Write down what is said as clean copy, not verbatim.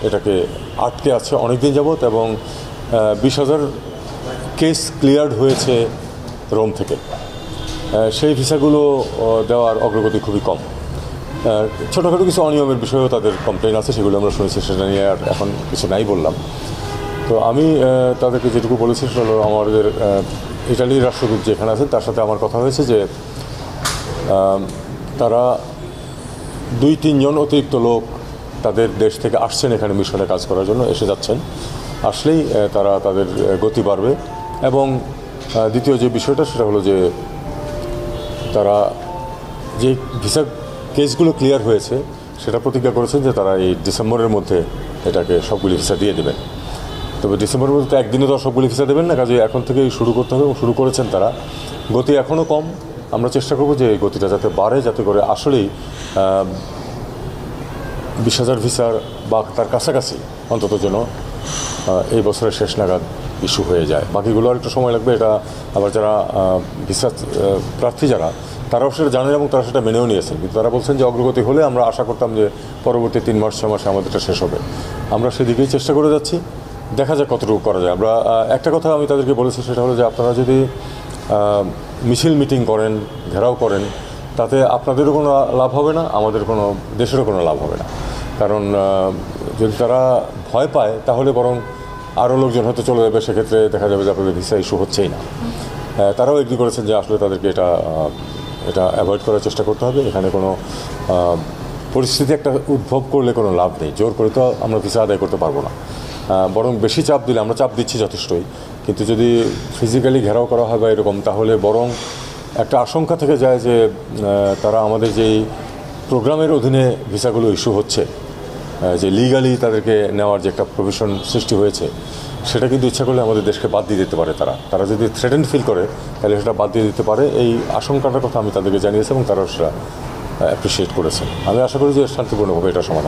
এটাকে আটকে আছে অনেক দিন যাবৎ এবং 20,000 কেস ক্লিয়ার্ড হয়েছে রোম থেকে। সেই ভিসাগুলো দেওয়ার অগ্রগতি খুবই কম। ছোটোখাটো কিছু অনিয়মের বিষয়েও তাদের কমপ্লেন আছে, সেগুলো আমরা শুনেছি, সেটা নিয়ে আর এখন কিছু নাই বললাম। তো আমি তাদেরকে যেটুকু বলেছি সেটা হলো, আমাদের ইটালির রাষ্ট্রদূত যেখানে আছেন তার সাথে আমার কথা হয়েছে যে তারা 2-3 জন অতিরিক্ত লোক তাদের দেশ থেকে আসছেন এখানে মিশনে কাজ করার জন্য, এসে যাচ্ছেন। আসলেই তারা তাদের গতি বাড়বে। এবং দ্বিতীয় যে বিষয়টা সেটা হলো যে তারা যে ভিসা কেসগুলো ক্লিয়ার হয়েছে সেটা প্রতিজ্ঞা করেছেন যে তারা এই ডিসেম্বরের মধ্যে এটাকে সবগুলি ভিসা দিয়ে দেবেন। তবে ডিসেম্বরের মধ্যে তো একদিনে তো সবগুলি ভিসা দেবেন না, কাজে এখন থেকেই শুরু করতে হবে এবং শুরু করেছেন তারা। গতি এখনও কম, আমরা চেষ্টা করব যে এই গতিটা যাতে বাড়ে, যাতে করে আসলেই 20,000 ভিসার বা তার কাছাকাছি অন্তত যেন এই বছরের শেষ নাগাদ ইস্যু হয়ে যায়। বাকিগুলো আর একটু সময় লাগবে। এটা আবার যারা ভিসা প্রার্থী যারা, তারাও সেটা জানেন এবং তারা সেটা মেনেও নিয়েছেন, কিন্তু তারা বলছেন যে অগ্রগতি হলে আমরা আশা করতাম যে পরবর্তী 3 মাস 6 মাসে আমাদের এটা শেষ হবে। আমরা সেদিকেই চেষ্টা করে যাচ্ছি, দেখা যাক কতটুকু করা যায়। আমরা একটা কথা আমি তাদেরকে বলেছি, সেটা হলো যে আপনারা যদি মিছিল মিটিং করেন, ঘেরাও করেন, তাতে আপনাদেরও কোনো লাভ হবে না, আমাদের কোনো দেশেরও কোনো লাভ হবে না। কারণ যদি তারা ভয় পায় তাহলে বরং আরও লোকজন হয়তো চলে যাবে, সেক্ষেত্রে দেখা যাবে যে আপনাদের ভিসা ইস্যু হচ্ছেই না। তারাও এগ্রি করেছেন যে আসলে তাদেরকে এটা অ্যাভয়েড করার চেষ্টা করতে হবে। এখানে কোনো পরিস্থিতি একটা উদ্ভব করলে কোনো লাভ নেই, জোর করে তো আমরা ভিসা আদায় করতে পারবো না। বরং বেশি চাপ দিলে, আমরা চাপ দিচ্ছি যথেষ্টই, কিন্তু যদি ফিজিক্যালি ঘেরাও করা হয় বা এরকম, তাহলে বরং একটা আশঙ্কা থেকে যায় যে তারা আমাদের যেই প্রোগ্রামের অধীনে ভিসাগুলো ইস্যু হচ্ছে, যে লিগালি তাদেরকে নেওয়ার যে একটা প্রভিশন সৃষ্টি হয়েছে, সেটা কিন্তু ইচ্ছা করলে আমাদের দেশকে বাদ দিয়ে দিতে পারে। তারা যদি থ্রেটেন্ড ফিল করে তাহলে সেটা বাদ দিয়ে দিতে পারে। এই আশঙ্কাটার কথা আমি তাদেরকে জানিয়েছি এবং তারাও সেটা অ্যাপ্রিসিয়েট করেছেন। আমি আশা করি যে শান্তিপূর্ণভাবে এটা সমাধান